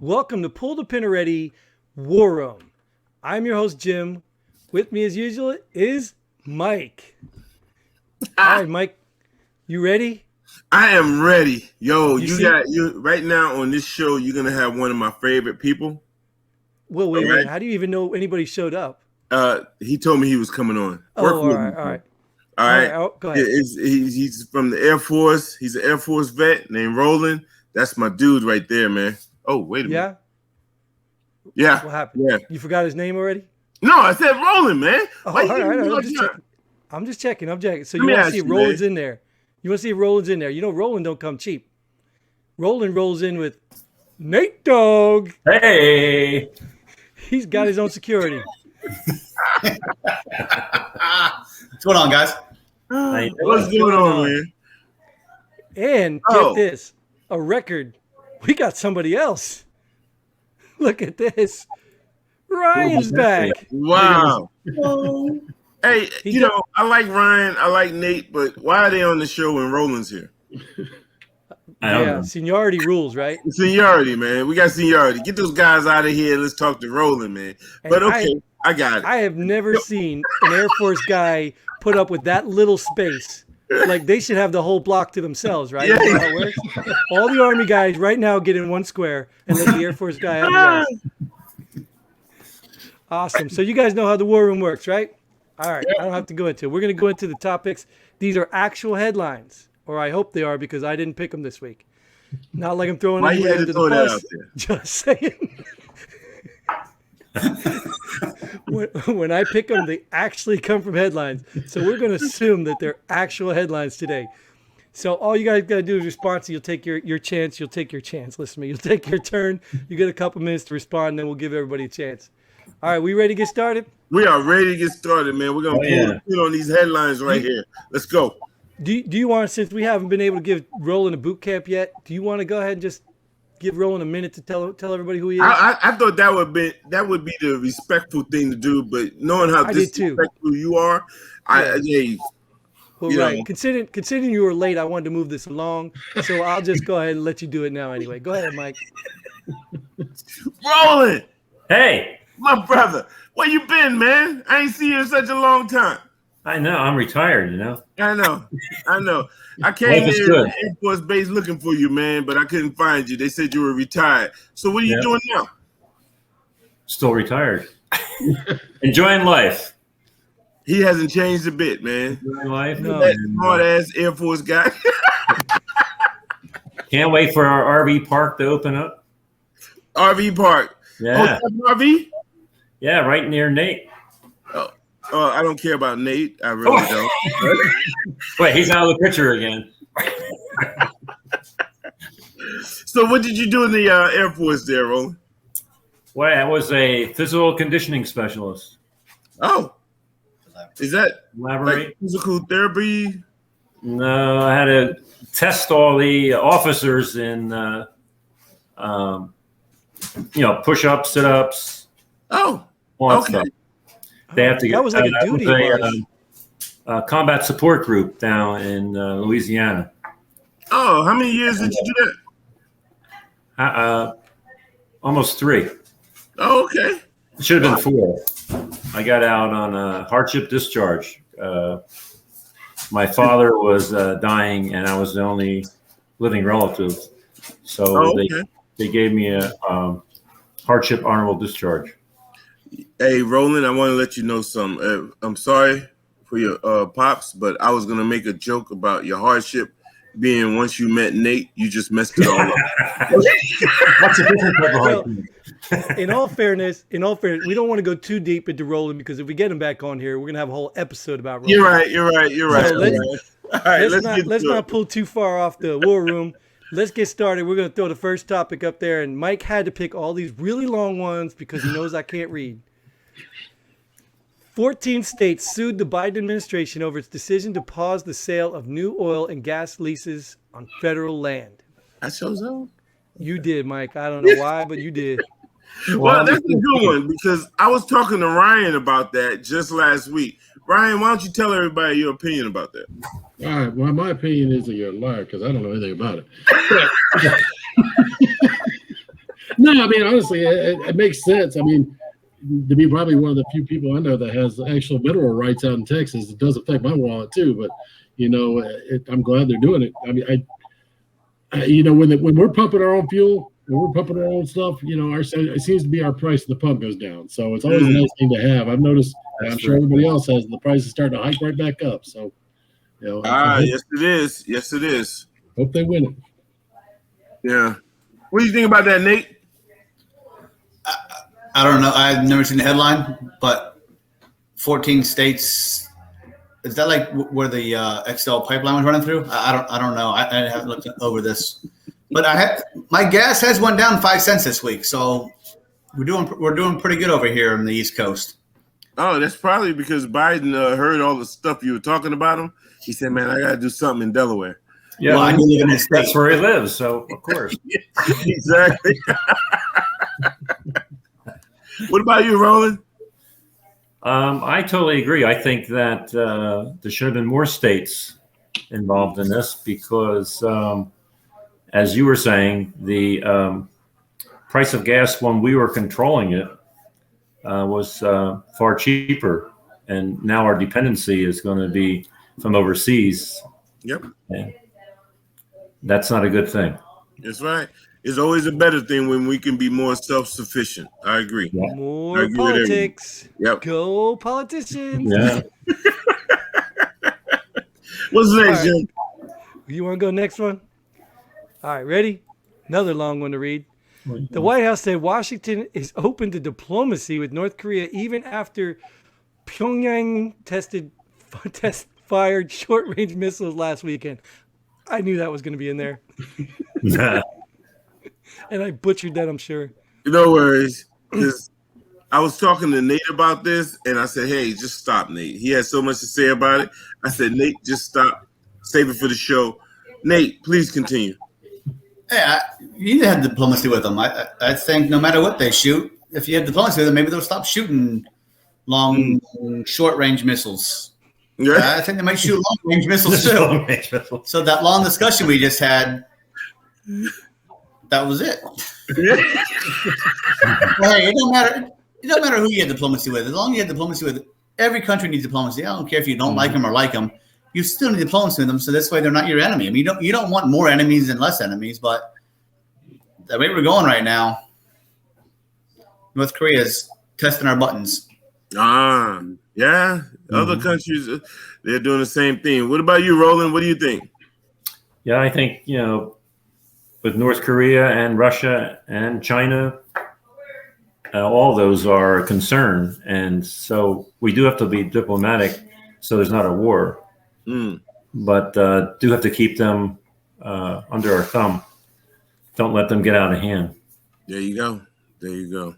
Welcome to Pull the Pin Already War Room. I'm your host, Jim. With me, as usual, is Mike. All right, Mike, you ready? I am ready. Yo, you right now on this show, you're going to have one of my favorite people. Well, wait. How do you even know anybody showed up? He told me he was coming on. All right. All right. Go ahead. He's from the Air Force. He's an Air Force vet named Roland. That's my dude right there, man. Oh, wait a minute. Yeah. What happened? Yeah. You forgot his name already? No, I said Roland, man. All right. I'm just checking. So you want to see if Roland's in there? You want to see if Roland's in there? You know Roland don't come cheap. Roland rolls in with Nate Dogg. Hey. He's got his own security. What's going on, guys? What's going on, man? And get this, a record. We got somebody else. Look at this. Ryan's back. Wow. Hey, I like Ryan, I like Nate, but why are they on the show when Roland's here? I don't know. Seniority rules, right? Seniority, man. We got seniority. Get those guys out of here. Let's talk to Roland, man. But okay, I got it. I have never seen an Air Force guy put up with that little space. Like, they should have the whole block to themselves, right? Yeah. That's how it works. All the Army guys right now get in one square and let the Air Force guy have the rest. Awesome. So you guys know how the war room works, right? All right. I don't have to go into it. We're going to go into the topics. These are actual headlines, or I hope they are because I didn't pick them this week. Not like I'm throwing them under the bus. Just saying. When I pick them, they actually come from headlines. So we're going to assume that they're actual headlines today. So all you guys got to do is respond. So you'll take your chance. You'll take your chance. Listen to me. You'll take your turn. You get a couple minutes to respond, and then we'll give everybody a chance. All right, we ready to get started? We are ready to get started, man. We're going to pull on these headlines right here. Let's go. Do you want, since we haven't been able to give Roland a boot camp yet, do you want to go ahead and just give Roland a minute to tell everybody who he is? I thought that would be the respectful thing to do, but knowing how disrespectful you are, Considering you were late, I wanted to move this along, so I'll just go ahead and let you do it now anyway. Go ahead, Mike. Roland! Hey! My brother, where you been, man? I ain't seen you in such a long time. I know. I'm retired, I know. I came here to the Air Force Base looking for you, man, but I couldn't find you. They said you were retired. So what are you doing now? Still retired. Enjoying life. He hasn't changed a bit, man. Enjoying life. No. That smart-ass Air Force guy. Can't wait for our RV park to open up. RV park. Yeah. Oh, RV? Yeah, right near Nate. I don't care about Nate. I really don't. Wait, he's out of the picture again. So what did you do in the Air Force there, Roland? Well, I was a physical conditioning specialist. Oh. Is that like physical therapy? No, I had to test all the officers in, push-ups, sit-ups. Oh, okay. Stuff. They have to get. That was like a duty. Combat support group down in Louisiana. Oh, how many years did you do that? Almost 3. Oh, okay. It should have been 4. I got out on a hardship discharge. My father was dying, and I was the only living relative. So they gave me a hardship honorable discharge. Hey, Roland, I want to let you know something. I'm sorry for your pops, but I was going to make a joke about your hardship being once you met Nate, you just messed it all up. What's the difference type of hardship? In all fairness, we don't want to go too deep into Roland because if we get him back on here, we're going to have a whole episode about Roland. You're right. So let's not pull too far off the war room. Let's get started. We're going to throw the first topic up there, and Mike had to pick all these really long ones because he knows I can't read. 14 states sued the Biden administration over its decision to pause the sale of new oil and gas leases on federal land. I chose that. You did, Mike. I don't know why, but you did. Well, that's a good one because I was talking to Ryan about that just last week. Ryan, why don't you tell everybody your opinion about that? All right. Well, my opinion is that you're a liar because I don't know anything about it. No, I mean, honestly, it makes sense. I mean, to be probably one of the few people I know that has actual mineral rights out in Texas, it does affect my wallet too. But I'm glad they're doing it. I mean, when we're pumping our own fuel, when we're pumping our own stuff, it seems to be our price of the pump goes down. So it's always a nice thing to have. I've noticed. I'm sure everybody else has. The price is starting to hike right back up. So, yes, it is. Yes, it is. Hope they win it. Yeah. What do you think about that, Nate? I don't know. I've never seen the headline, but 14 states. Is that like where the XL pipeline was running through? I don't know. I haven't looked over this, but my gas has went down 5 cents this week, so we're doing pretty good over here on the East Coast. Oh, that's probably because Biden heard all the stuff you were talking about him. He said, "Man, I got to do something in Delaware." Yeah, well, I do live in the state. That's where he lives, so of course. Exactly. What about you, Roland? I totally agree. I think that there should have been more states involved in this because, as you were saying, the price of gas when we were controlling it was far cheaper, and now our dependency is going to be from overseas. Yep. And that's not a good thing. That's right. It's always a better thing when we can be more self-sufficient. I agree. Yeah. More I agree with politics. Yep. Go politicians. Yeah. What's next, All right. Jim? You want to go next one? All right, ready? Another long one to read. The White House said Washington is open to diplomacy with North Korea even after Pyongyang fired short-range missiles last weekend. I knew that was going to be in there. And I butchered that, I'm sure. No worries. Because I was talking to Nate about this, and I said, "Hey, just stop, Nate." He had so much to say about it. I said, "Nate, just stop. Save it for the show." Nate, please continue. Yeah, you need to have diplomacy with them. I think no matter what they shoot, if you have diplomacy with them, maybe they'll stop shooting long, short-range missiles. Yeah. I think they might shoot long-range missiles too. So that long discussion we just had, that was it. Hey, it don't matter. It don't matter who you have diplomacy with. As long as you have diplomacy with every country needs diplomacy. I don't care if you don't like them or like them. You still need diplomacy with them, so this way they're not your enemy. I mean, you don't want more enemies than less enemies, but the way we're going right now, North Korea is testing our buttons. Yeah. Other countries, they're doing the same thing. What about you, Roland? What do you think? Yeah, I think, with North Korea and Russia and China, all those are a concern. And so we do have to be diplomatic so there's not a war. But do have to keep them under our thumb. Don't let them get out of hand. There you go. There you go.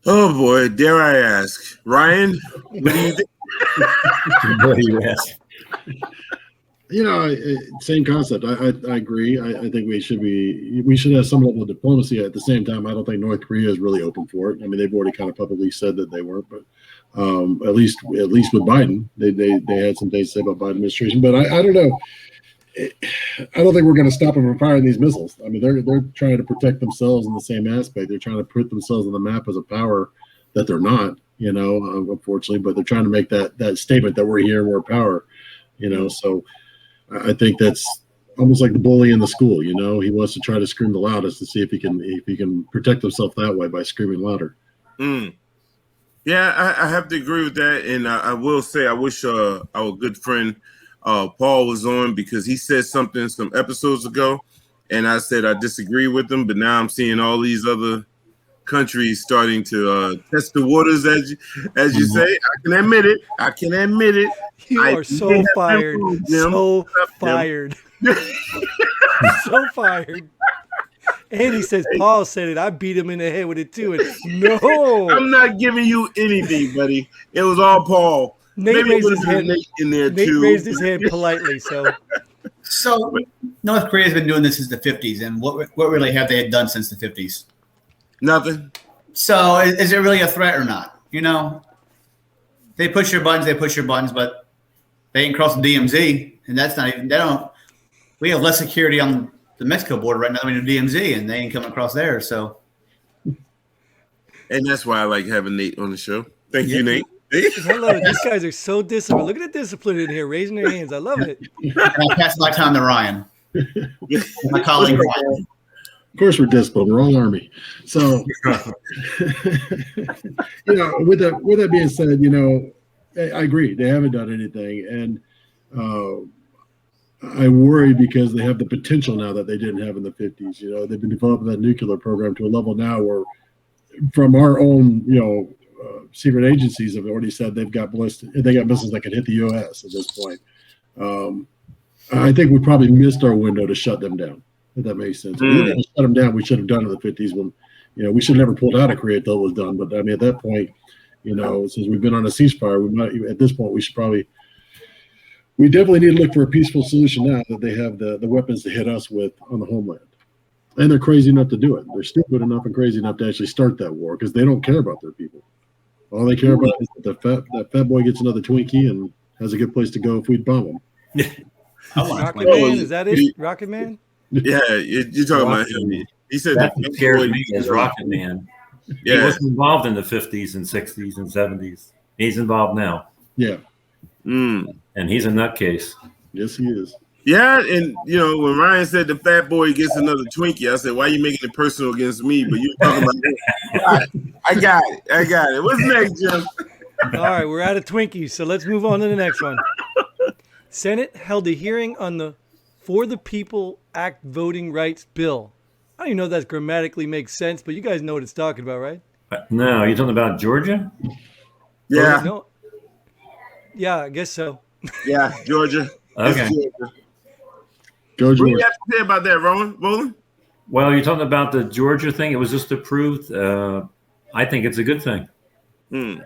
Oh, boy. Dare I ask. Ryan, what do you think? What do you ask? Same concept. I agree. I think we should have some level of diplomacy. At the same time, I don't think North Korea is really open for it. I mean, they've already kind of publicly said that they weren't, but at least with Biden, they had some things to say about Biden administration. But I don't know. I don't think we're going to stop them from firing these missiles. I mean, they're trying to protect themselves in the same aspect. They're trying to put themselves on the map as a power that they're not. Unfortunately, but they're trying to make that statement that we're here, we're power. So. I think that's almost like the bully in the school. He wants to try to scream the loudest to see if he can protect himself that way by screaming louder. Yeah, I have to agree with that, and I will say I wish our good friend Paul was on because he said something some episodes ago, and I said I disagree with him, but now I'm seeing all these other countries starting to test the waters, as you say. I can admit it. You are so fired. So fired. So fired. And he says, Paul said it. I beat him in the head with it too. And no. I'm not giving you anything, buddy. It was all Paul. Nate raised his hand. Nate in there Nate too. raised his hand politely. So North Korea has been doing this since the 50s. And what really have they done since the 50s? Nothing. So is it really a threat or not? They push your buttons, but they ain't cross the DMZ, and that's not even. We have less security on the Mexico border right now. I mean, the DMZ, and they ain't coming across there. So, And that's why I like having Nate on the show. Thank you, Nate. I love it. These guys are so disciplined. Look at the discipline in here, raising their hands. I love it. and I pass my time to Ryan, my colleague Ryan. Of course, we're disciplined. We're all Army. So, with that being said, I agree. They haven't done anything, and I worry because they have the potential now that they didn't have in the 50s. They've been developing that nuclear program to a level now where, from our own, secret agencies have already said they got missiles that can hit the U.S. at this point. I think we probably missed our window to shut them down. If that makes sense. If we were going to shut them down, we should have done it in the 50s when, we should have never pulled out of Korea until it was done. But I mean, at that point, since we've been on a ceasefire, at this point, we definitely need to look for a peaceful solution now that they have the weapons to hit us with on the homeland. And they're crazy enough to do it. They're stupid enough and crazy enough to actually start that war because they don't care about their people. All they care about is that that fat boy gets another Twinkie and has a good place to go if we bomb him. Rocket Man, is that it? Rocket Man? Yeah, you're talking about him. He said that scares me as Rocket Man. Yeah. He wasn't involved in the 50s and 60s and 70s. He's involved now. Yeah. And he's a nutcase. Yes, he is. Yeah, and when Ryan said the fat boy gets another Twinkie, I said, "Why are you making it personal against me?" But you're talking about that. I got it. What's next, Jim? All right, we're out of Twinkies, so let's move on to the next one. Senate held a hearing on the For the People Act voting rights bill. I don't even know if that grammatically makes sense, but you guys know what it's talking about, right? No, you're talking about Georgia? Yeah. No. Yeah, I guess so. Yeah, Georgia. Okay. What do you have to say about that, Roland? Well, you're talking about the Georgia thing. It was just approved. I think it's a good thing. And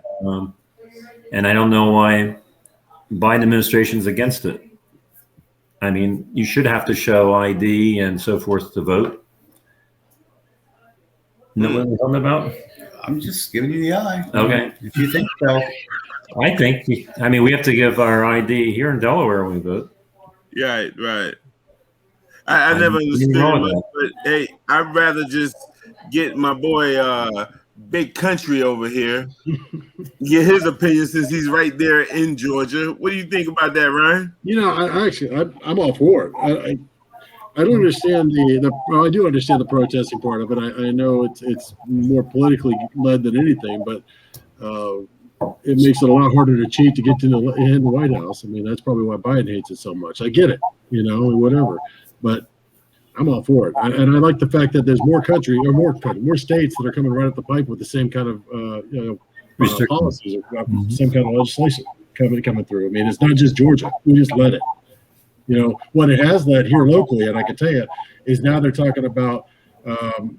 I don't know why Biden administration's against it. I mean, you should have to show ID and so forth to vote. Know what I'm talking about? I'm just giving you the eye. Okay. If you think so. I think, we have to give our ID here in Delaware when we vote. Right. I never understood it, but hey, I'd rather just get my boy Big Country over here, get his opinion since he's right there in Georgia. What do you think about that, Ryan? I'm all for it. I don't understand I do understand the protesting part of it. I know it's more politically led than anything, but it makes it a lot harder to cheat to get to the White House. I mean, that's probably why Biden hates it so much. I get it, whatever, but I'm all for it. And I like the fact that there's more states that are coming right up the pipe with the same kind of policies, or same kind of legislation coming through. I mean, it's not just Georgia. We just let it. What it has led here locally, and I can tell you, is now they're talking about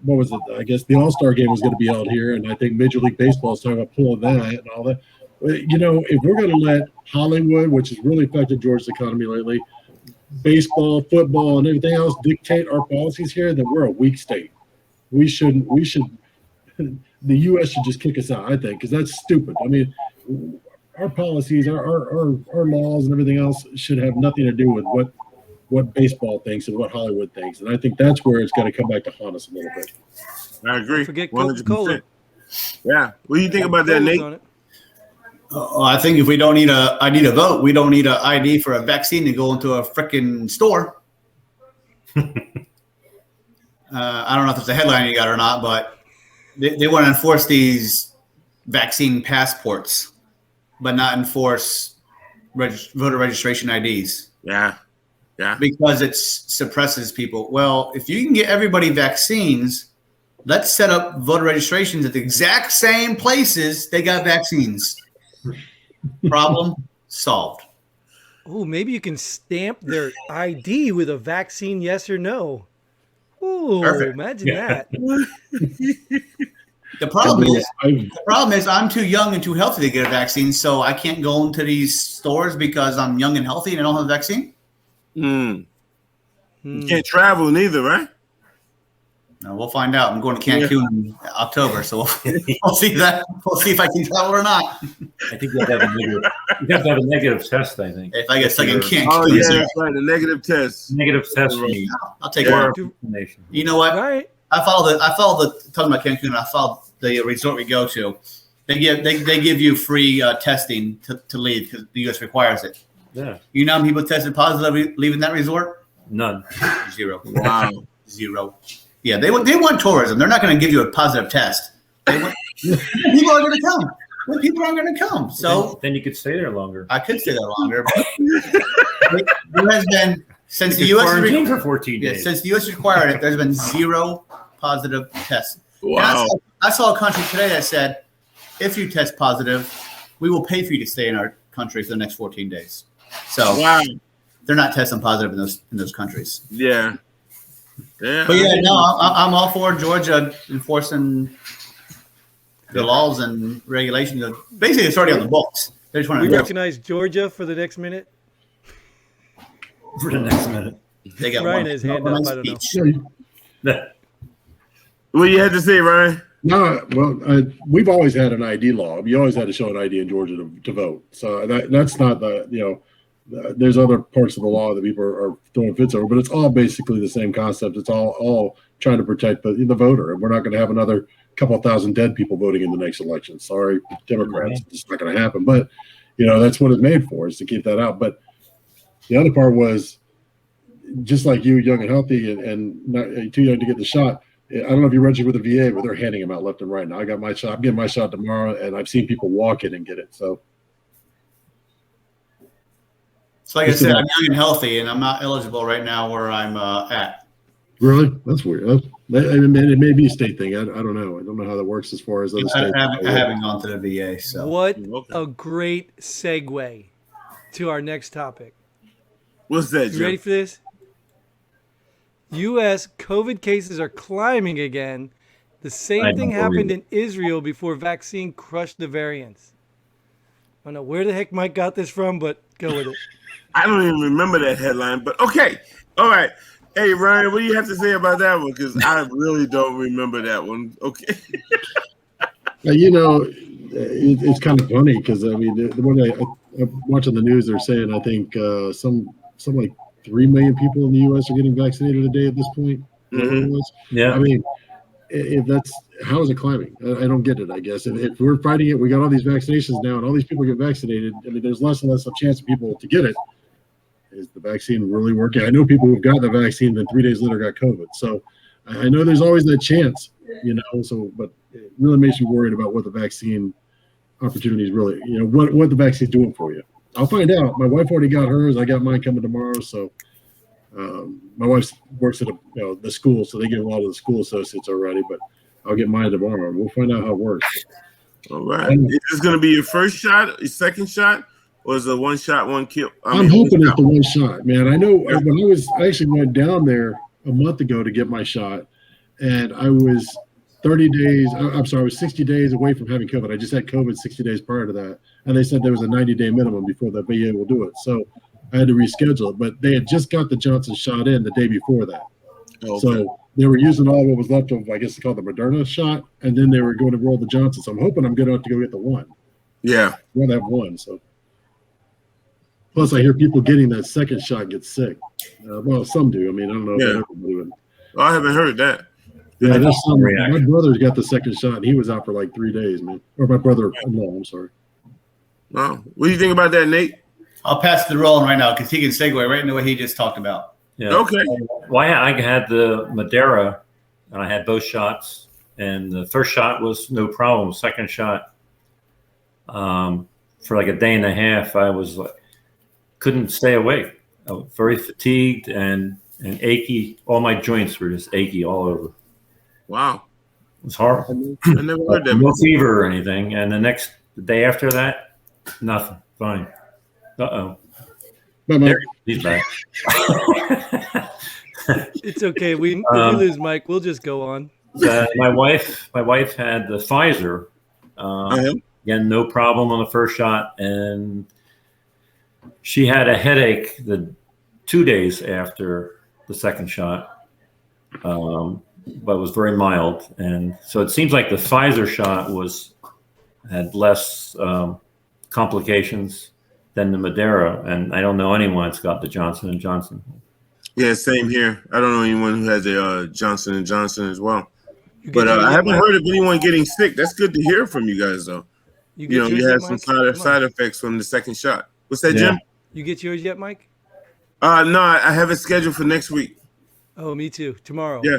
what was it? I guess the All-Star game was going to be held here, and I think Major League Baseball is talking about pulling that and all that. If we're going to let Hollywood, which has really affected Georgia's economy lately, baseball, football, and everything else dictate our policies here, then we're a weak state. We should. The U.S. should just kick us out, I think, because that's stupid. I mean, our policies, our laws, and everything else should have nothing to do with what baseball thinks and what Hollywood thinks. And I think that's where it's got to come back to haunt us a little bit. I agree. Forget Coca-Cola. Yeah. What do you think about that, Nate? I think if we don't need a ID to vote, we don't need an ID for a vaccine to go into a freaking store. I don't know if it's a headline you got or not, but they want to enforce these vaccine passports, but not enforce voter registration IDs. Yeah. Because it suppresses people. Well, if you can get everybody vaccines, let's set up voter registrations at the exact same places they got vaccines. Problem solved. Oh, maybe you can stamp their ID with a vaccine, yes or no. Oh, imagine that. The problem is I'm too young and too healthy to get a vaccine, so I can't go into these stores because I'm young and healthy and I don't have a vaccine. You can't travel neither, right? We'll find out. I'm going to Cancun in October, so we'll see that. We'll see if I can travel or not. I think you have to have a negative. You have to have a negative test. I think. If I get stuck in Cancun, Oh yeah, that's right. The negative test. Negative test for me. I'll take Yeah. it. You know what? Right. I follow the talking about Cancun. I follow the resort we go to. They give you free testing to leave because the U.S. requires it. Yeah. You know how many people tested positive leaving that resort? None. 0. Wow. 0. Yeah, they want tourism. They're not going to give you a positive test. People are going to come. Well, people aren't going to come. So then you could stay there longer. I could stay there longer. But there has been since the U.S. quarantine for 14 days. Since the U.S. required it, there's been 0 positive tests. Wow. I saw a country today that said, if you test positive, we will pay for you to stay in our country for the next 14 days. So Wow. they're not testing positive in those countries. Yeah. Yeah. But yeah, no, I'm all for Georgia enforcing the laws and regulations. Basically, it's already on the books. They just want We to. recognize Georgia for the next minute. For the next minute. They got Ryan one has hand up, I don't know. speech. What you had to say, Ryan? No, well, we've always had an ID law. You always had to show an ID in Georgia to vote. So that's not there's other parts of the law that people are throwing fits over, but it's all basically the same concept. It's all trying to protect the voter. And we're not going to have another couple thousand dead people voting in the next election. Sorry, Democrats, it's not going to happen. But, that's what it's made for, is to keep that out. But the other part was, just like you, young and healthy and not too young to get the shot, I don't know if you registered with the VA, but they're handing them out left and right now. I got my shot. I'm getting my shot tomorrow, and I've seen people walk in and get it. So Like I said, I'm young and healthy, and I'm not eligible right now where I'm at. really, that's weird. It may be a state thing. I don't know. I don't know how that works as far as other states. I haven't gone to the VA. So What a great segue to our next topic. What's that, You Jim? ready for this? U.S. COVID cases are climbing again. The same thing happened in Israel before vaccine crushed the variants. I don't know where the heck Mike got this from, but go with it. I don't even remember that headline, but okay. All right. Hey, Ryan, what do you have to say about that one? Because I really don't remember that one. Okay. It's kind of funny because, when I'm watching the news, they're saying, I think some like 3 million people in the U.S. are getting vaccinated a day at this point. Mm-hmm. Yeah. I mean, how is it climbing? I don't get it, I guess. If we're fighting it, we got all these vaccinations now and all these people get vaccinated. I mean, there's less and less of a chance of people to get it. Is the vaccine really working? I know people who've gotten the vaccine, then 3 days later got COVID. So I know there's always that chance, but it really makes me worried about what the vaccine opportunities really, what the vaccine's doing for you. I'll find out. My wife already got hers. I got mine coming tomorrow. So my wife works at the school, so they give a lot of the school associates already, but I'll get mine tomorrow. We'll find out how it works. All right. Is this going to be your first shot, your second shot, or is it one shot, one kill? I'm hoping it's the one shot, man. I know when I actually went down there a month ago to get my shot, and I was 30 days, I was 60 days away from having COVID. I just had COVID 60 days prior to that, and they said there was a 90-day minimum before the VA will do it. So I had to reschedule it, but they had just got the Johnson shot in the day before that. Okay. So they were using all what was left of, I guess they call the Moderna shot, and then they were going to roll the Johnson. So I'm hoping I'm good enough to go get the one. Yeah. I'd rather have one. So plus, I hear people getting that second shot get sick. Well, some do. I mean, I don't know if everybody would. I haven't heard that. Yeah, there's some. My brother's got the second shot, and he was out for like 3 days, man. Or my brother-in-law, I'm sorry. Wow. What do you think about that, Nate? I'll pass the Roland right now because he can segue right into what he just talked about. Yeah. Okay. Well, I had the Madeira, and I had both shots, and the first shot was no problem. Second shot, for like a day and a half, I was couldn't stay awake. I was very fatigued and achy. All my joints were just achy all over. Wow. It was horrible. I never heard that. No fever or anything. And the day after that, nothing. Fine. Uh-oh. There, he's back. It's okay. If we lose Mike, we'll just go on. My wife had the Pfizer. Again, no problem on the first shot, and she had a headache the 2 days after the second shot. but was very mild. And so it seems like the Pfizer shot had less complications than the Moderna. And I don't know anyone that's got the Johnson and Johnson. Yeah, same here. I don't know anyone who has a Johnson and Johnson as well. You get But yours I yet, haven't Mike? heard of anyone getting sick. That's good to hear from you guys, though. You You know, get yours you yet, had some Mike? Come on. side effects from the second shot. What's that, Yeah. Jim? You get yours yet, Mike? No, I have it scheduled for next week. Oh, me too. Tomorrow. Yeah.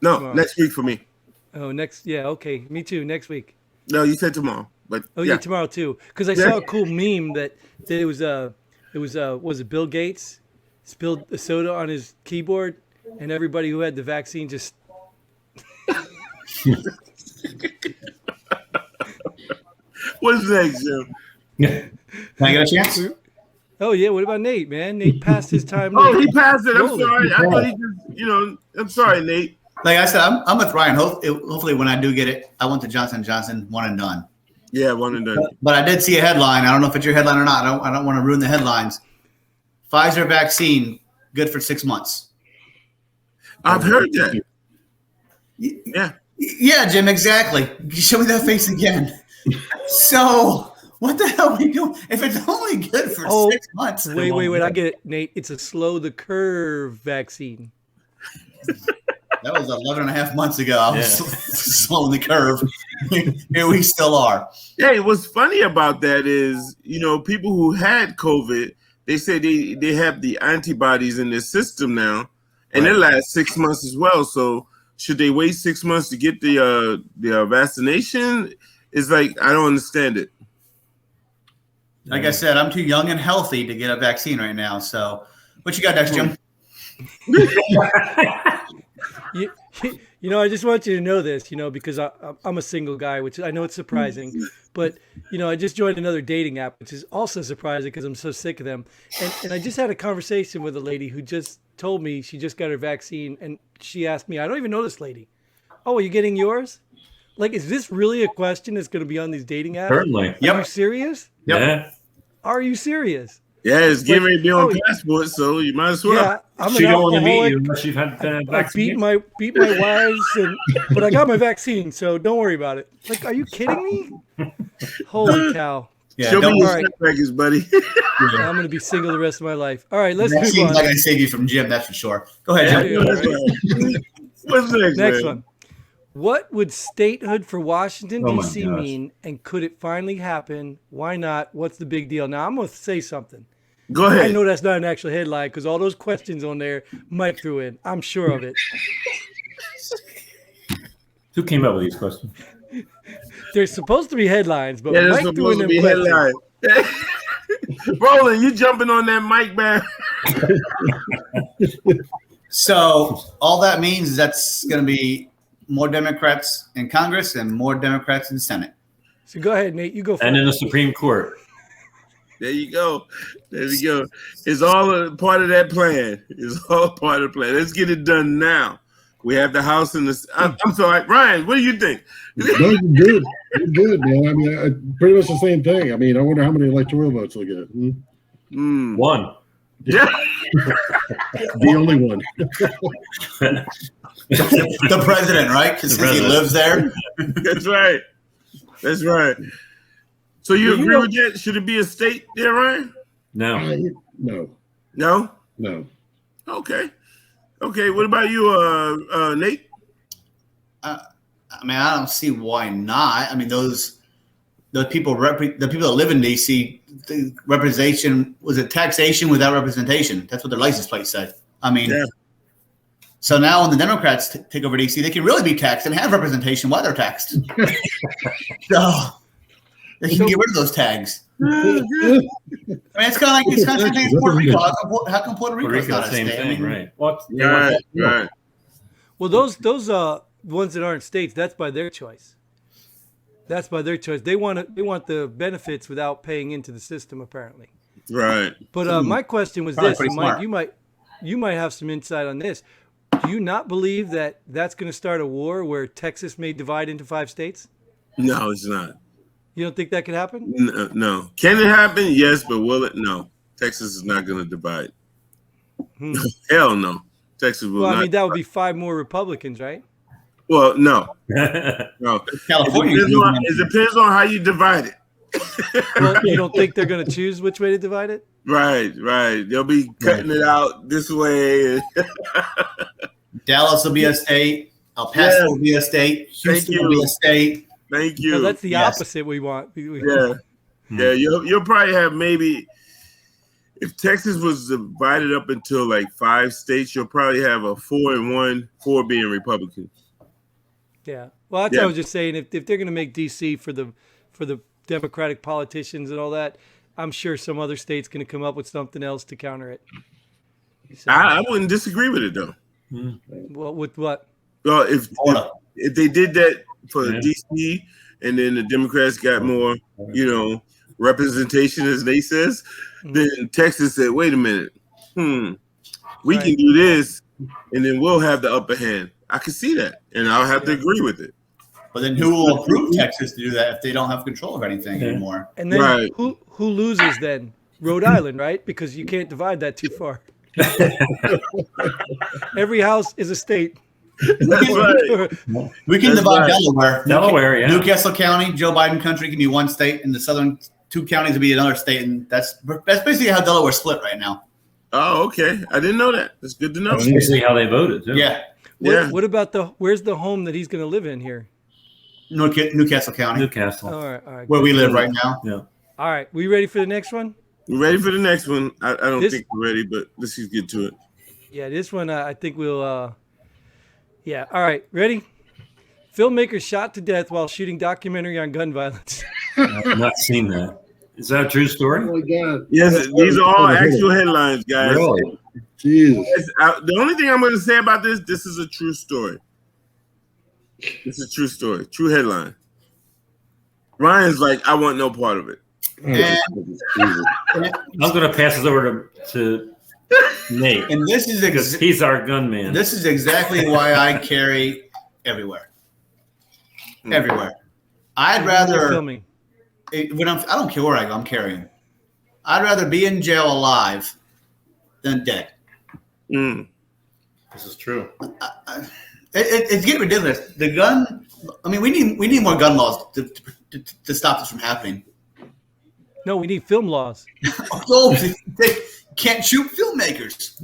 No, Tomorrow. next week for me. Oh, next. Yeah. Okay. Me too. Next week. No, you said tomorrow, but Oh yeah. yeah, tomorrow too. Because I saw a cool meme that it was was it Bill Gates spilled a soda on his keyboard, and everybody who had the vaccine just. What's next, Jim? Can I get a chance? Oh yeah, what about Nate, man? Nate passed his time. Oh, he passed it. I'm Rolling. sorry. I thought he just, I'm sorry, Nate. Like I said, I'm with Ryan. Hopefully, when I do get it, I want the Johnson & Johnson one and done. Yeah, one and done. But I did see a headline. I don't know if it's your headline or not. I don't want to ruin the headlines. Pfizer vaccine good for 6 months. I've heard that. Yeah. Yeah, Jim, exactly. Show me that face again. So what the hell are we doing? If it's only good for 6 months. Wait, I get it, Nate. It's a slow the curve vaccine. That was 11 and a half months ago. I was slowing the curve. Here we still are. Hey, what's funny about that is, people who had COVID, they say they have the antibodies in their system now, and it lasts 6 months as well. So should they wait 6 months to get the vaccination? It's like, I don't understand it. Like I said, I'm too young and healthy to get a vaccine right now. So what you got next, Jim? I just want you to know this, because I'm a single guy, which I know it's surprising, but I just joined another dating app, which is also surprising because I'm so sick of them. And I just had a conversation with a lady who just told me she just got her vaccine, and she asked me, I don't even know this lady. Oh, are you getting yours? Like, is this really a question that's going to be on these dating apps? Certainly. Are you serious? Yep. Yeah. Are you serious? Yeah, it's getting ready to be on passport, so you might as well. Yeah, I'm She an don't want to meet alcoholic. you unless you've had I vaccine. beat my wives, but I got my vaccine, so don't worry about it. Like, are you kidding me? Holy cow! Yeah, Show me your All right. records, buddy. I'm gonna be single the rest of my life. All right, let's move Vaccine's on. not going to save you from Jim, that's for sure. Go ahead, Jim. Yeah, all right. What's next, Next man? one. What would statehood for Washington, Oh my D.C. gosh. mean, and could it finally happen? Why not? What's the big deal? Now, I'm going to say something. Go I ahead. know that's not an actual headline because all those questions on there Mike threw in. I'm sure of it. Who came up with these questions? They're supposed to be headlines, but Yeah, that's Mike threw in supposed to them be questions. headline. Roland, you jumping on that mic, man? So all that means is that's going to be more Democrats in Congress and more Democrats in the Senate. So go ahead, Nate. You go first. And in the Supreme Court. There you go. There you go. It's all a part of that plan. It's all part of the plan. Let's get it done now. We have the House and the. I'm sorry, Ryan. What do you think? No, you're good. You're good, man. I mean, pretty much the same thing. I mean, I wonder how many electoral votes they'll get. One. Yeah. The only one. The president, right? Because he lives there. That's right. That's right. So you agree with that? Should it be a state there, Ryan? No. No. No? No. Okay. Okay. What about you, Nate? I mean, I don't see why not. I mean, the people that live in DC, the representation was it taxation without representation? That's what their license plate said. I mean, so now when the Democrats take over DC, they can really be taxed and have representation while they're taxed. So they can get rid of those tags. I mean, it's kind of like Puerto Rico. How come Puerto Rico is not a same state? thing, right? What? Right. Well, those ones that aren't states, that's by their choice. That's by their choice. They want the benefits without paying into the system, apparently. Right. But my question was Probably this, pretty Mike. smart. You might have some insight on this. Do you not believe that that's going to start a war where Texas may divide into 5 states? No, it's not. You don't think that could happen? No. Can it happen? Yes, but will it? No. Texas is not going to divide. Hell no. Texas will Well, not. I mean, that would be 5 more Republicans, right? Well, no. California. It depends on how you divide it. Well, you don't think they're going to choose which way to divide it? Right. They'll be cutting it out this way. Dallas will be a state. El Paso will be a state. Houston will be a state. Thank you. No, that's the opposite we want. Yeah. You'll probably have maybe, if Texas was divided up into like 5 states, you'll probably have a 4 and 1, 4 being Republican. Yeah. Well, that's what I was just saying. If they're going to make D.C. for the Democratic politicians and all that, I'm sure some other state's going to come up with something else to counter it. So, I wouldn't disagree with it though. well, with what? Well, if they did that for DC, and then the Democrats got more, representation, as they says, then Texas said, "Wait a minute, we can do this, and then we'll have the upper hand." I can see that, and I'll have to agree with it. But then who will approve Texas to do that if they don't have control of anything anymore? And then who loses then? Rhode Island, right? Because you can't divide that too far. Every house is a state. That's right. We can divide Delaware. Delaware, Newcastle County, Joe Biden country can be one state, and the southern 2 counties will be another state, and that's basically how Delaware's split right now. Oh, okay. I didn't know that. That's good to know. That's basically how they voted, too. Yeah. What about where's the home that he's going to live in here? Newcastle County. Newcastle. All right. Where we live right now. Yeah. All right. We ready for the next one? We're ready for the next one. I don't think we're ready, but let's just get to it. Yeah, this one I think we'll. All right. Ready? Filmmakers shot to death while shooting documentary on gun violence. I've not seen that. Is that a true story? Oh my God! Yes, these are all actual headlines, guys. Really? Jesus. The only thing I'm going to say about this is a true story. It's a true story, true headline. Ryan's like, I want no part of it. I'm going to pass this over to Nate. And this is because he's our gun man. This is exactly why I carry everywhere. Everywhere. I'd rather filming. I don't care where I go, I'm carrying. I'd rather be in jail alive than dead. This is true. It's getting ridiculous. The gun. I mean, we need more gun laws to stop this from happening. No, we need film laws. So they can't shoot filmmakers.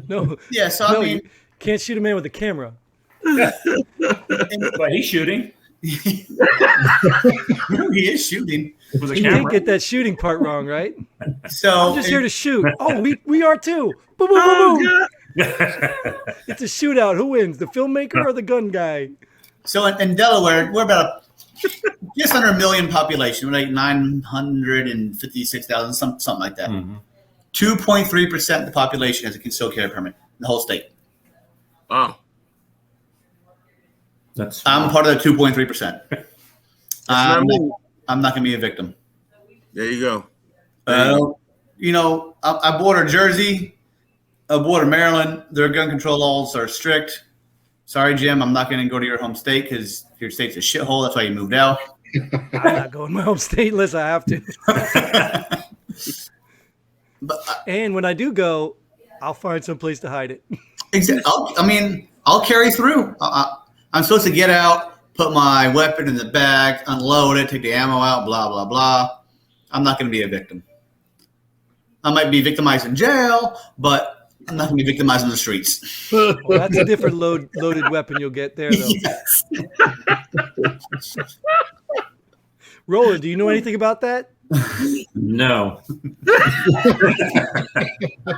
No. Yeah. So I mean, you can't shoot a man with a camera. But he's shooting. He is shooting. With a You camera. didn't get that shooting part wrong, right? So I'm just here to shoot. Oh, we are too. Boom, boom, boom, boom. It's a shootout. Who wins, the filmmaker or the gun guy? So in Delaware, we're about just under 1 million population. We're like 956,000, something like that. 2.3% of the population has a concealed carry permit in the whole state. Wow. I'm part of the 2.3%. I'm not going to be a victim. There you go. I border Jersey. I border Maryland. Their gun control laws are strict. Sorry, Jim, I'm not going to go to your home state because your state's a shithole. That's why you moved out. I'm not going to my home state unless I have to. And when I do go, I'll find some place to hide it. Exactly. I'll carry through. I'm supposed to get out, put my weapon in the bag, unload it, take the ammo out, blah, blah, blah. I'm not going to be a victim. I might be victimized in jail, but I'm not going to be victimized in the streets. Well, that's a different loaded weapon you'll get there, though. Yes. Roland, do you know anything about that? No.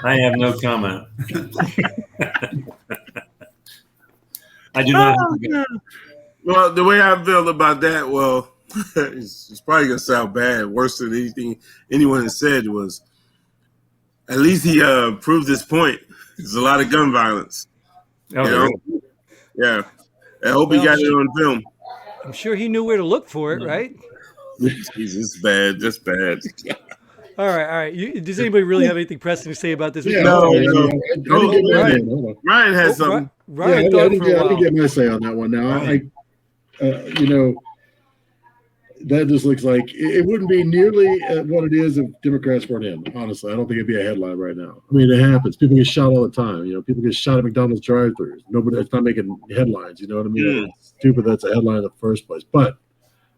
I have no comment. I do not. Well, the way I feel about that, it's probably going to sound bad. Worse than anything anyone has said was, at least he proved his point. There's a lot of gun violence. Oh, Yeah. I hope he got it on film. I'm sure he knew where to look for it, right? Jeez, it's bad. That's bad. All right. Does anybody really have anything pressing to say about this? No. Ryan has something. Ryan I thought didn't for a while. get my say on that one. Now, that just looks like it wouldn't be nearly what it is if Democrats weren't in. Honestly, I don't think it'd be a headline right now. I mean, it happens. People get shot all the time. People get shot at McDonald's drive-thrus. Nobody, it's not making headlines. You know what I mean? It's stupid. That's a headline in the first place. But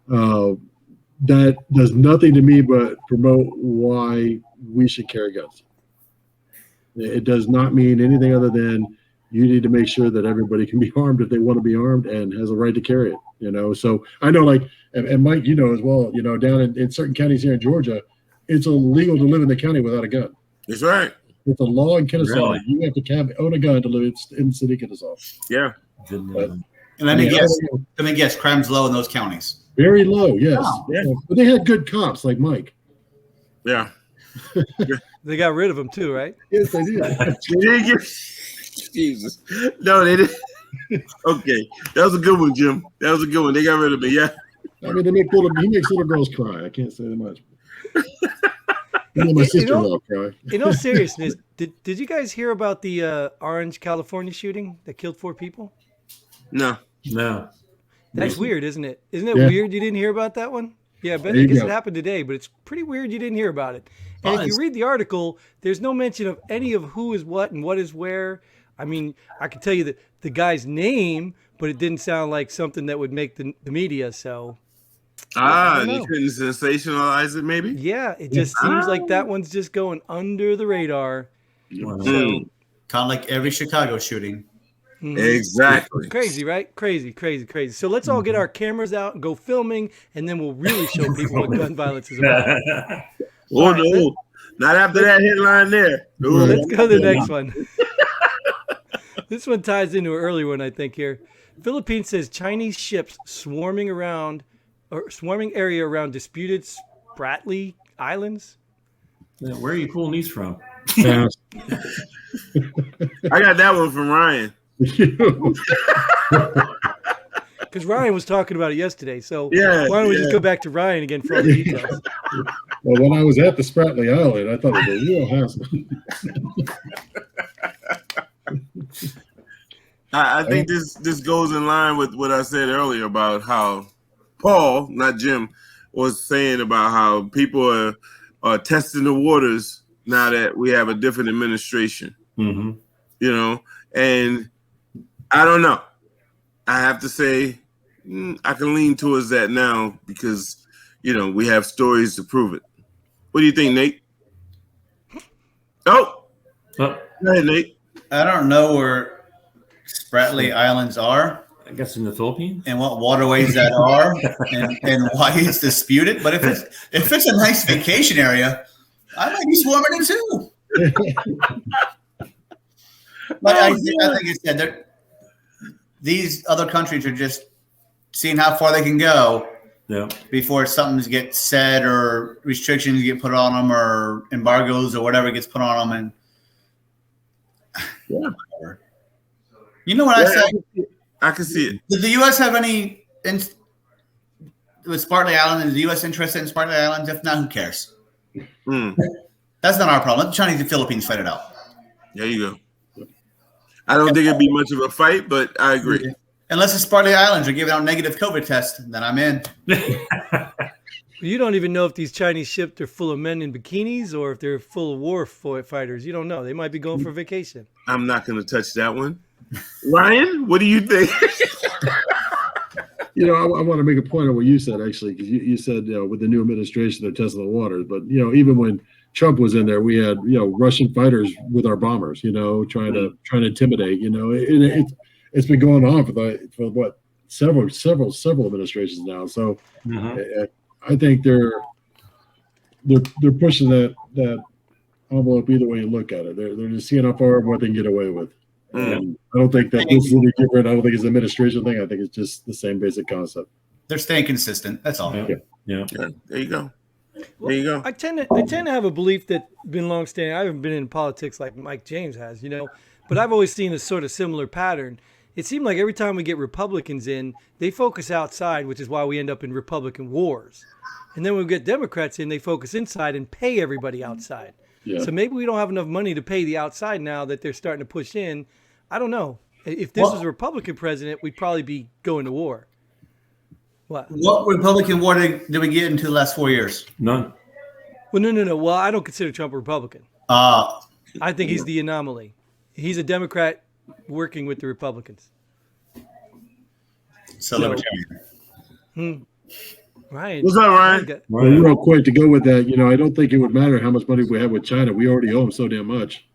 that does nothing to me but promote why we should carry guns. It does not mean anything other than you need to make sure that everybody can be armed if they want to be armed and has a right to carry it. So I know, like, and Mike, as well, down in certain counties here in Georgia, it's illegal to live in the county without a gun. That's right. It's a law in Kennesaw. Really? You have to own a gun to live in the city of Kennesaw. Yeah. But, And let me guess, crime's low in those counties. very low, yes. Oh, yeah. But they had good cops like Mike. Yeah. They got rid of him too, right? Yes, they did. Jesus. No, they didn't. Okay. That was a good one, Jim. That was a good one. They got rid of me. Yeah. I mean, he makes little girls cry. I can't say that much. He made my sister-in-law cry. In all seriousness, did you guys hear about the Orange, California shooting that killed 4 people? No. That's weird, isn't it? Isn't it Yeah. weird you didn't hear about that one? Yeah, but There I you guess go. it happened today, but it's pretty weird you didn't hear about it. And if you read the article, there's no mention of any of who is what and what is where. I mean, I could tell you the guy's name, but it didn't sound like something that would make the media. So, Ah, don't you know. couldn't sensationalize it, maybe? yeah, it just seems like that one's just going under the radar. Mm. Kind of like every Chicago shooting. Exactly. Crazy, right? Crazy. So let's all get our cameras out and go filming, and then we'll really show people what gun violence is about. Oh, All right, no. Not after that headline there. No. Let's go to the next one. This one ties into an earlier one, I think, here. Philippines says Chinese ships swarming area around disputed Spratly Islands. Where are you pulling these from? Yeah. I got that one from Ryan. Because Ryan was talking about it yesterday. So Yeah, why don't we just yeah. go back to Ryan again for all the details? Well, when I was at the Spratly Island, I thought it was a real hassle. I think this goes in line with what I said earlier about how Paul, not Jim, was saying about how people are testing the waters now that we have a different administration. Mm-hmm. And I don't know. I have to say I can lean towards that now because we have stories to prove it. What do you think, Nate? Oh, go ahead, Nate. I don't know where Spratly Islands are I guess in the Philippines. and what waterways that are and why it's disputed. But if it's a nice vacation area, I might be swarming it too. But I think you said these other countries are just seeing how far they can go Yeah. before something gets said or restrictions get put on them or embargoes or whatever gets put on them. And you know what I say? I can see it. Did the U.S. have any with Spratly Island? Is the U.S. interested in Spratly Islands? If not, who cares? Mm, That's not our problem. Let the Chinese and Philippines fight it out. there you go. I don't think it'd be much of a fight, but I agree. Unless the Spratly Islands are giving out negative COVID tests, then I'm in. You don't even know if these Chinese ships are full of men in bikinis or if they're full of war fighters. You don't know. They might be going for vacation. I'm not going to touch that one. Ryan, what do you think? I want to make a point on what you said, actually, because you said, with the new administration, they're testing the waters. But, even when Trump was in there, we had, Russian fighters with our bombers, trying to intimidate, it's been going on for what, several administrations now. So I think they're pushing that envelope either way you look at it. They're just seeing how far what they can get away with. And I don't think that this is any different. I don't think it's an administration thing. I think it's just the same basic concept. They're staying consistent. That's all. Yeah. Yeah, there you go. Well, There you go. I tend to have a belief that been longstanding. I haven't been in politics like Mike James has, but I've always seen a sort of similar pattern. It seemed like every time we get Republicans in, they focus outside, which is why we end up in Republican wars. And then when we get Democrats in, they focus inside and pay everybody outside. Yeah. So maybe we don't have enough money to pay the outside now that they're starting to push in. I don't know. If this was a Republican president, we'd probably be going to war. What Republican war did we get into the last 4 years? None. Well, no. Well, I don't consider Trump a Republican. Uh, I think he's the anomaly. He's a Democrat working with the Republicans. so libertarian. Ryan. What's up, Ryan? Well, real quick to go with that, I don't think it would matter how much money we have with China. We already owe them so damn much.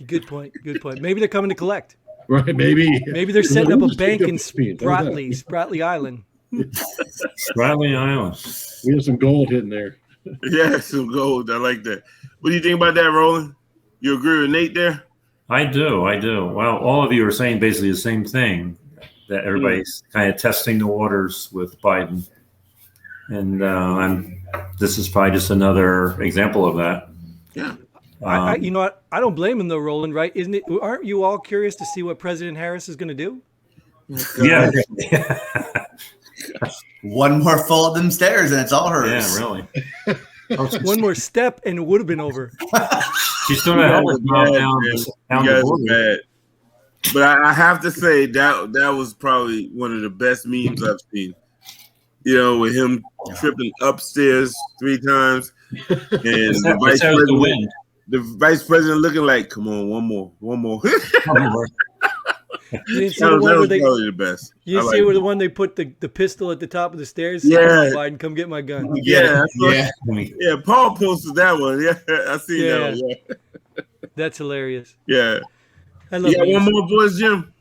Good point. Maybe they're coming to collect. Right? Maybe. Maybe they're setting up We'll a just bank take in up the speed. Spratly Island. Spratly Island. We have some gold hitting there. Yeah, some gold. I like that. What do you think about that, Roland? You agree with Nate there? I do. Well, all of you are saying basically the same thing, that everybody's kind of testing the waters with Biden. And this is probably just another example of that. Yeah. You know what? I don't blame him though, Roland. Right? Isn't it? Aren't you all curious to see what President Harris is going to do? Yeah. One more fall of them stairs and it's all hers. Yeah, really. One more step and it would have been over. She's still not down You the guys are border. bad. But I have to say that was probably one of the best memes I've seen. With him tripping upstairs 3 times, and the vice president looking like, "Come on, one more." You didn't see That the was one where they. probably the best. You I see like where it. the one they put the pistol at the top of the stairs? Yeah. Biden, come get my gun. Yeah, Yeah. Paul posted that one. Yeah, I see that one. Yeah, That's hilarious. yeah. I love You got memes. one more, boys, Jim?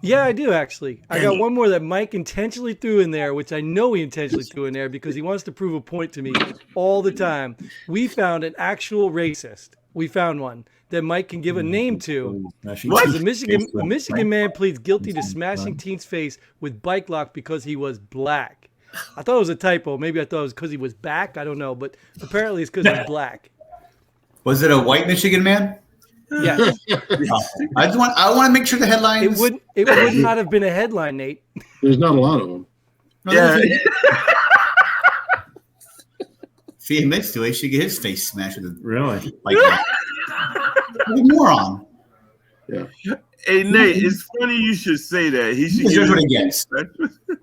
Yeah, I do actually. I got one more that Mike intentionally threw in there, which I know he intentionally threw in there because he wants to prove a point to me all the time. We found an actual racist. We found one that Mike can give a name to. What? A Michigan man pleads guilty to smashing teen's face with bike lock because he was black. I thought it was a typo. Maybe I thought it was because he was back. I don't know, but apparently it's because he's black. Was it a white Michigan man? Yeah, I want to make sure the headlines. it would not have been a headline, Nate. There's not a lot of them. Yeah. If he admits to it, he should get his face smashed with a Really? like that. What a moron. Yeah. Hey, Nate, it's funny you should say that. He He should deserves get what he gets.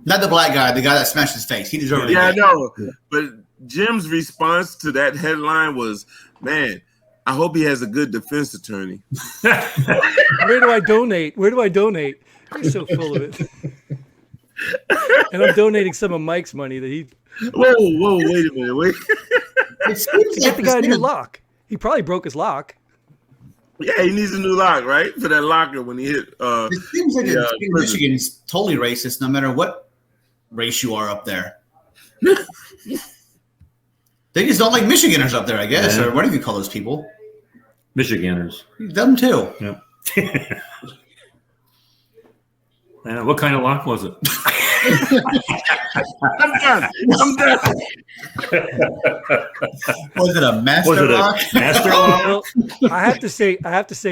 Not the black guy, the guy that smashed his face. He deserves what he Yeah, I gets. know. But Jim's response to that headline was, "Man, I hope he has a good defense attorney." Where do I donate? You're so full of it. And I'm donating some of Mike's money that he Whoa, wait a minute, wait. It seems to get the guy a this new thing- lock. He probably broke his lock. Yeah, he needs a new lock, right? For that locker when he hit. It seems like Yeah, the Michigan is totally racist, no matter what race you are up there. They just don't like Michiganders up there, I guess, Yeah. or what do you call those people? Michiganders. Them too. Yep. What kind of lock was it? I'm done. Was it a master Was it lock? a master lock? Well, I have to say,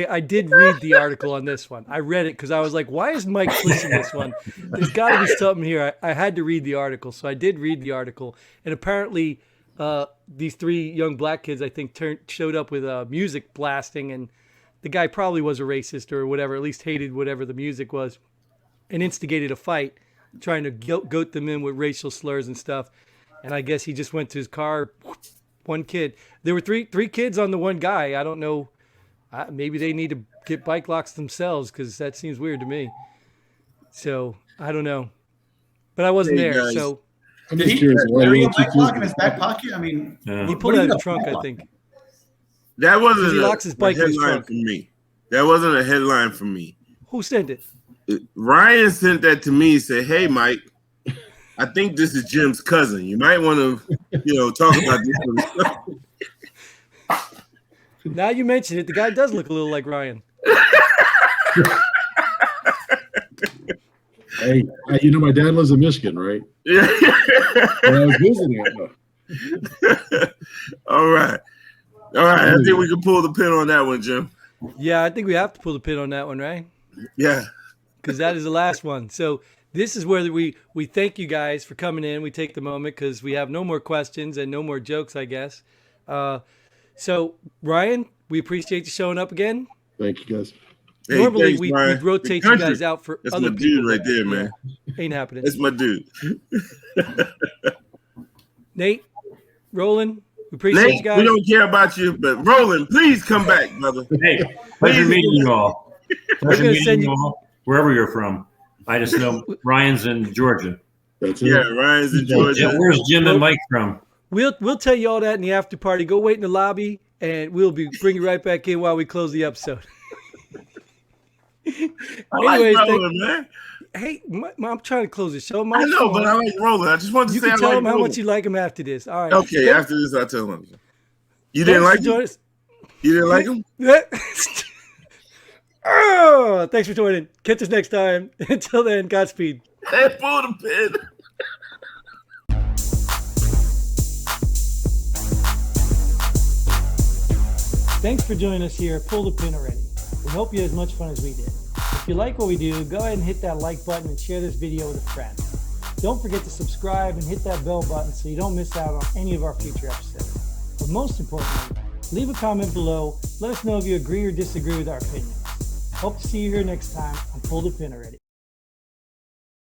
I did read the article on this one. I read it because I was like, why is Mike pushing this one? There's got to be something here. I had to read the article, so I did read the article, and apparently, these 3 young black kids, I think, showed up with music blasting, and the guy probably was a racist or whatever, at least hated whatever the music was, and instigated a fight, trying to goat them in with racial slurs and stuff. And I guess he just went to his car. One kid. There were three kids on the one guy. I don't know. Maybe they need to get bike locks themselves because that seems weird to me. So I don't know. But I wasn't Hey, there. guys. So I'm Did just he curious why carry he a wants bike you lock in his back pocket? I mean, Yeah. he pulled it out of the trunk, I think. That wasn't He a, locks his bike a in his headline trunk. for me. That wasn't a headline for me. Who sent it? Ryan sent that to me. Said, "Hey, Mike, I think this is Jim's cousin. You might want to, talk about this." Now you mention it, the guy does look a little like Ryan. Hey, my dad lives in Michigan, right? Yeah. When I was visiting him. All right. I think we can pull the pin on that one, Jim. Yeah, I think we have to pull the pin on that one, right? Yeah. Because that is the last one. So this is where we thank you guys for coming in. We take the moment because we have no more questions and no more jokes, I guess. So, Ryan, we appreciate you showing up again. Thank you, guys. Hey, Normally thanks, we'd Ryan. rotate The you country. guys out for That's other my people. dude right there, man. Ain't happening. That's my dude. Nate, Roland, we appreciate you Nate, guys. we don't care about you, but Roland, please come back, brother. Hey, pleasure meeting you all. Pleasure gonna meeting send you you- all, wherever you're from. I just know Ryan's in Georgia. That's it. Yeah, Ryan's in Georgia. Where's Jim and Mike from? We'll tell you all that in the after party. Go wait in the lobby, and we'll bring you right back in while we close the episode. I like Anyways, Roland, man. Hey, I'm trying to close the show. I Mike's know, on. but I like Roland. I just wanted to You say can I tell like him how Roland. much you like him after this. All right. Okay, Thanks- after this, I'll tell him. You thanks didn't for like joining him? us. You didn't like him? Oh, thanks for joining. Catch us next time. Until then, Godspeed. Hey, pull the pin. Thanks for joining us here. Pull the pin already. We hope you had as much fun as we did. If you like what we do, go ahead and hit that like button and share this video with a friend. Don't forget to subscribe and hit that bell button so you don't miss out on any of our future episodes. But most importantly, leave a comment below. Let us know if you agree or disagree with our opinions. Hope to see you here next time on Pull the Pin Already.